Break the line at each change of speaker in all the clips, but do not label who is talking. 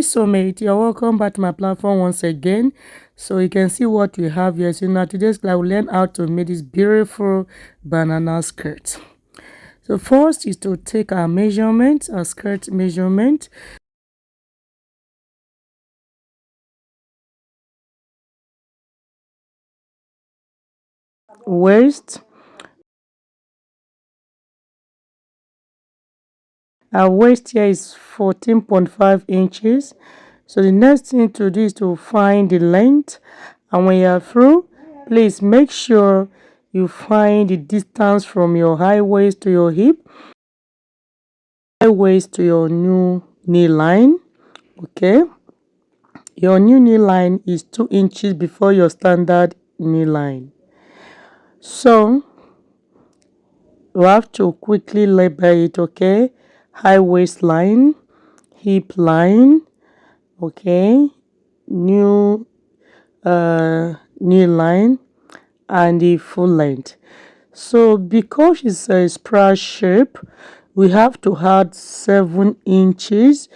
soulmate, you're welcome back to my platform once again. So you can see what we have here. So now today's class we'll learn how to make this beautiful banana skirt. So first is to take our measurement, our skirt measurement. Waist. Our waist here is 14.5 inches. So the next thing to do is to find the length, and when you are through, please make sure you find the distance from your high waist to your hip, high waist to your new knee line. Okay, your new knee line is 2 inches before your standard knee line. So you have to quickly label it. Okay, high waistline, hip line, okay, new knee line, and the full length. So because it's a spiral shape, we have to add 7 inches.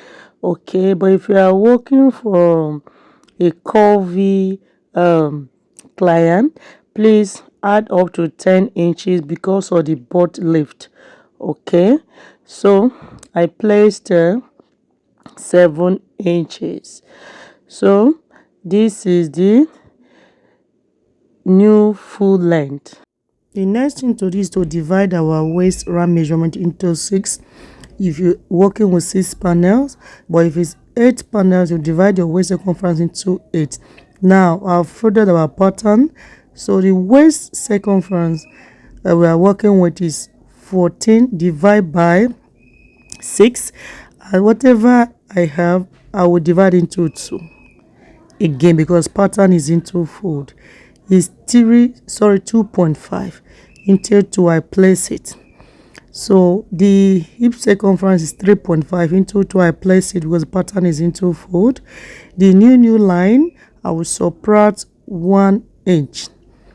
Okay, but if you are working for a curvy client, please add up to 10 inches because of the butt lift. Okay, so I placed 7 inches. So this is the new full length. The next thing to do is to divide our waist round measurement into 6 if you're working with 6 panels, but if it's 8 panels, you divide your waist circumference into 8. Now I've folded our pattern, so the waist circumference that we are working with is 14 divided by 6, and whatever I have I will divide into 2 again because pattern is into fold. Is 2.5 into 2. I place it. So the hip circumference is 3.5 into 2. I place it because the pattern is into fold. The new line, I will subtract 1 inch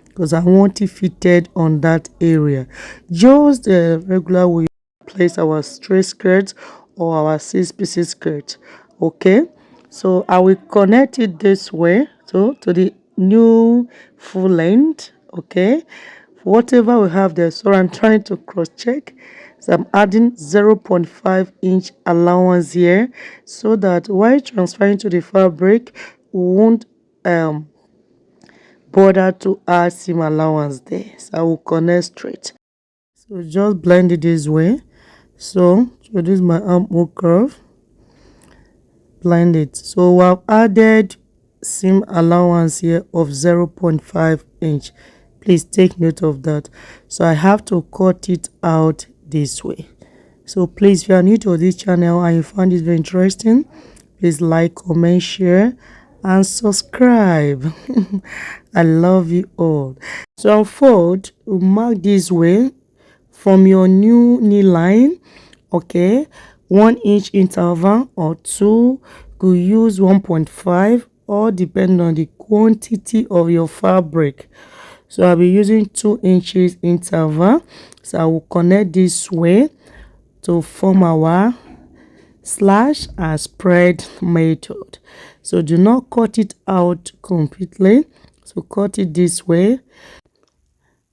because I want it fitted on that area. Just the regular way place our straight skirt or our 6-piece skirt. Okay, so I will connect it this way to the new full length. Okay, whatever we have there. So I'm trying to cross check, so I'm adding 0.5 inch allowance here so that while transferring to the fabric we won't bother to add seam allowance there. So I will connect straight. So just blend it this way. So this is my armhole curve. Blend it. So we have added seam allowance here of 0.5 inch. Please take note of that. So I have to cut it out this way. So please, if you are new to this channel and you find this very interesting, please like, comment, share, and subscribe. I love you all. So on fold, we mark this way from your new knee line. Okay, 1 inch interval or 2. Could use 1.5 or depend on the quantity of your fabric. So I'll be using 2 inches interval. So I will connect this way to form our slash and spread method. So do not cut it out completely. So cut it this way.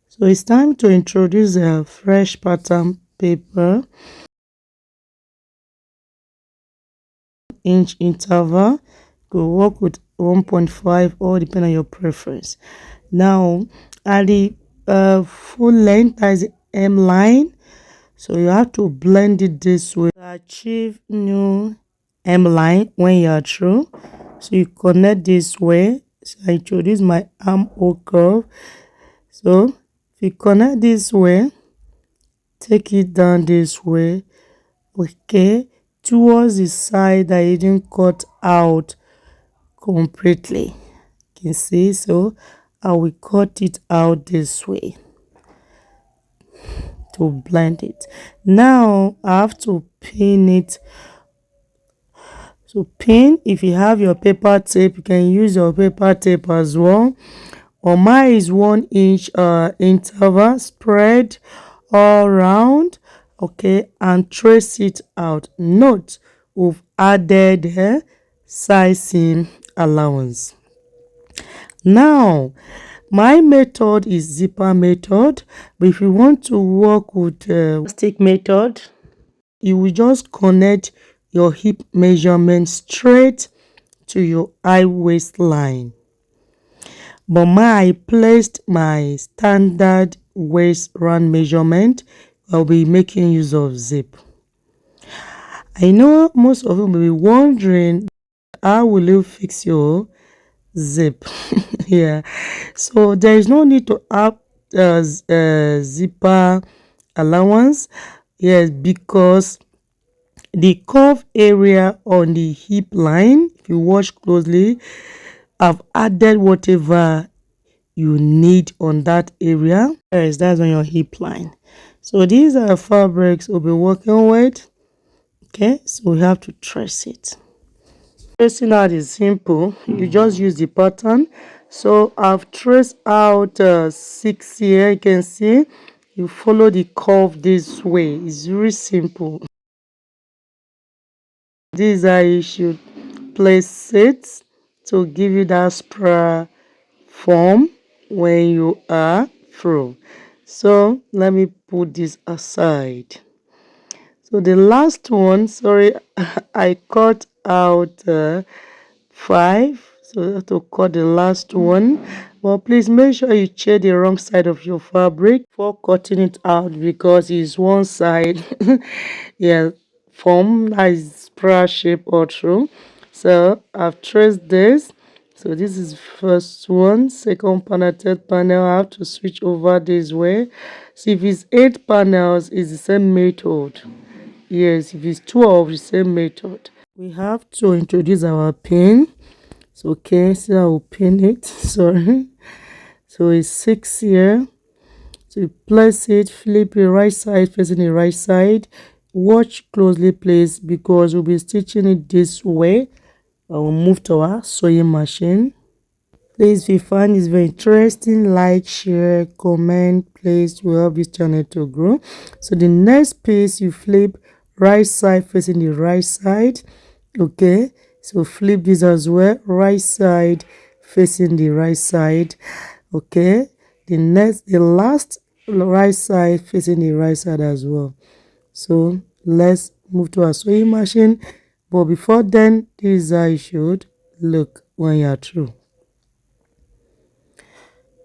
So it's time to introduce a fresh pattern paper. Inch interval, go work with 1.5 or depend on your preference. Now at the full length, that is the M line, so you have to blend it this way to achieve new M line when you are through. So you connect this way. So I introduce my armhole curve. So if you connect this way, take it down this way. Okay, towards the side that you didn't cut out completely. You can see, so I will cut it out this way to blend it. Now I have to pin it. So pin, if you have your paper tape, you can use your paper tape as well. Or mine is 1 inch interval, spread all around. Okay, and trace it out. Note, we've added sizing allowance. Now, my method is zipper method, but if you want to work with stick method, you will just connect your hip measurement straight to your high waistline. But I placed my standard waist round measurement. I'll be making use of zip. I know most of you will be wondering, how will you fix your zip? Yeah, so there is no need to have zipper allowance. Yes, because the curve area on the hip line, if you watch closely, I've added whatever you need on that area. Yes, that's on your hip line. So these are fabrics we'll be working with. Okay, so we have to trace it. Tracing out is simple. You just use the pattern. So I've traced out 6 here. You can see you follow the curve this way. It's very simple. This is how you should place it to give you that spray form when you are through. So let me put this aside. So the last one, sorry, I cut out 5, so you have to cut the last one. But please make sure you check the wrong side of your fabric before cutting it out, because it's one side yeah, form that is spiral shape or true. So I've traced this. So this is first one, second panel, third panel. I have to switch over this way. So if it's 8 panels, it's the same method. Yes, if it's 12, the same method. We have to introduce our pin. So okay, so I will pin it. Sorry. So it's 6 here. So you place it, flip it right side facing the right side. Watch closely please, because we'll be stitching it this way. I will move to our sewing machine. Please, if you find this very interesting, like, share, comment. Please, will help this channel to grow. So the next piece, you flip right side facing the right side. Okay, so flip this as well, right side facing the right side. Okay, the last right side facing the right side as well. So let's move to our sewing machine, but before then, this is how you should look when you are through.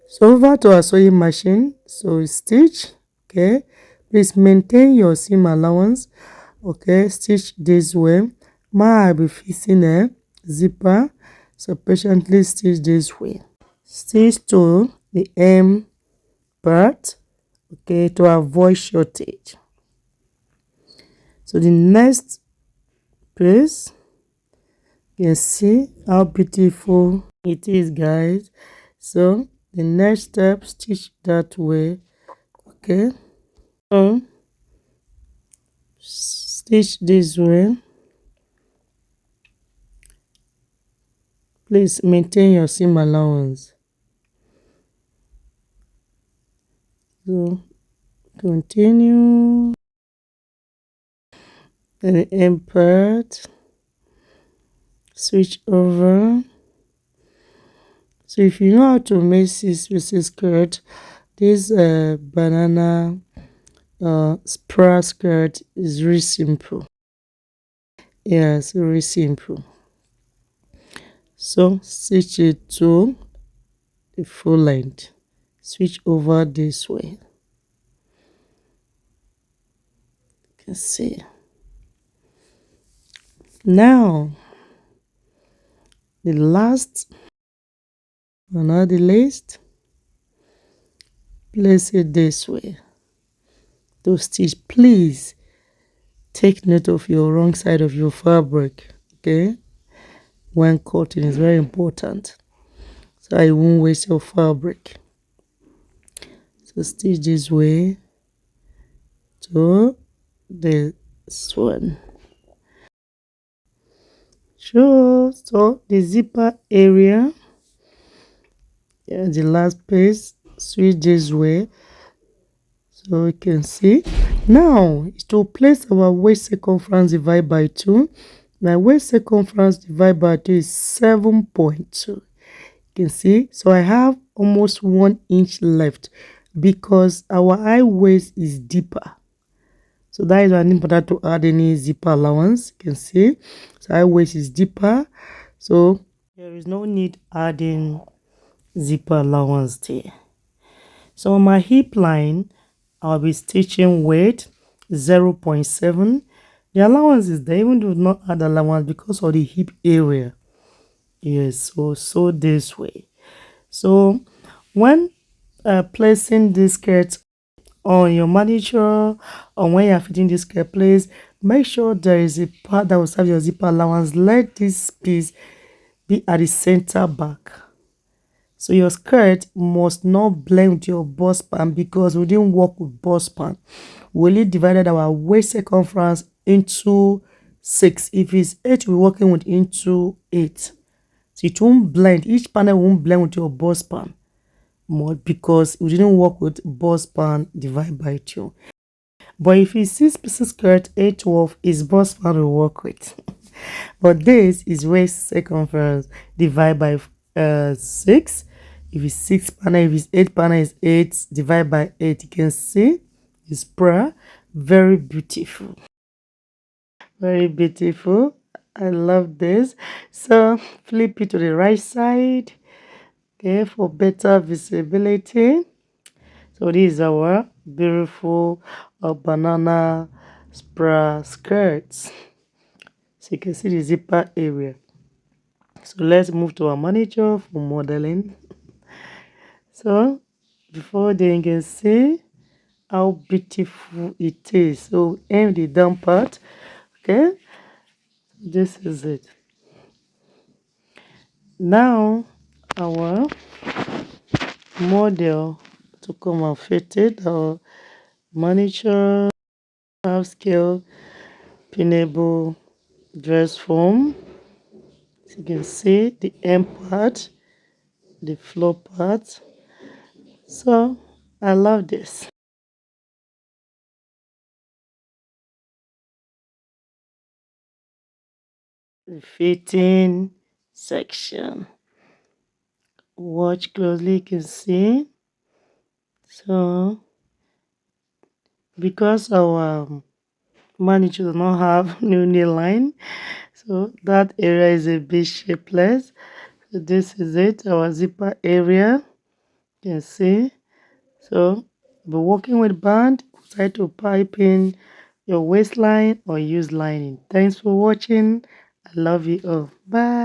So over to our sewing machine. So stitch. Okay, please maintain your seam allowance. Okay, stitch this way. I'll be fixing a zipper, so patiently stitch this way. Stitch to the hem part, okay, to avoid shortage. So the next piece, you can see how beautiful it is, guys. So the next step, stitch that way. Okay, so stitch this way. Please maintain your seam allowance. So continue. Then the end part, switch over. So if you know how to make 6-piece skirt, this banana spiral skirt is really simple. Yeah, it's very simple. So stitch it to the full length. Switch over this way. You can see. Now, the last, another list, place it this way to stitch. Please take note of your wrong side of your fabric, okay, when cutting is very important, so I won't waste your fabric. So stitch this way to this one. Sure, so the zipper area, yeah, the last piece, switch this way, so you can see. Now to place our waist circumference, divide by 2. My waist circumference divided by 2 is 7.2. You can see, so I have almost 1 inch left because our high waist is deeper. So that is why I didn't bother to add any zipper allowance. You can see, so high waist is deeper, so there is no need adding zipper allowance there. So on my hip line, I'll be stitching with 0.7. The allowance is there, even though not add allowance because of the hip area. Yes, so this way. So when placing this skirt on your manicure or when you're fitting this skirt, please make sure there is a part that will serve your zipper allowance. Let this piece be at the center back. So your skirt must not blend with your bust band because we didn't work with bust band. We only divided our waist circumference into 6. If it's 8, we're working with into 8. So it won't blend. Each panel won't blend with your bust band more because we didn't work with bust band divided by 2. But if it's 6 pieces skirt, 8/12 is bust band we work with. But this is waist circumference divided by 6. If it's 6 panel, if it's 8 panel, is 8 divided by 8. You can see it's very beautiful, very beautiful. I love this. So flip it to the right side, okay, for better visibility. So this is our beautiful banana spray skirts. So you can see the zipper area. So let's move to our manager for modeling. So before then, you can see how beautiful it is. So aim the down part. Okay, this is it. Now our model to come and fit it, our miniature half scale pinnable dress form. So you can see the end part, the floor part. So I love this. The fitting section. Watch closely, you can see. So because our manager does not have new nail line, so that area is a bit shapeless. So this is it, our zipper area. You can see. So be working with band, try to pipe in your waistline or use lining. Thanks for watching. I love you all. Bye.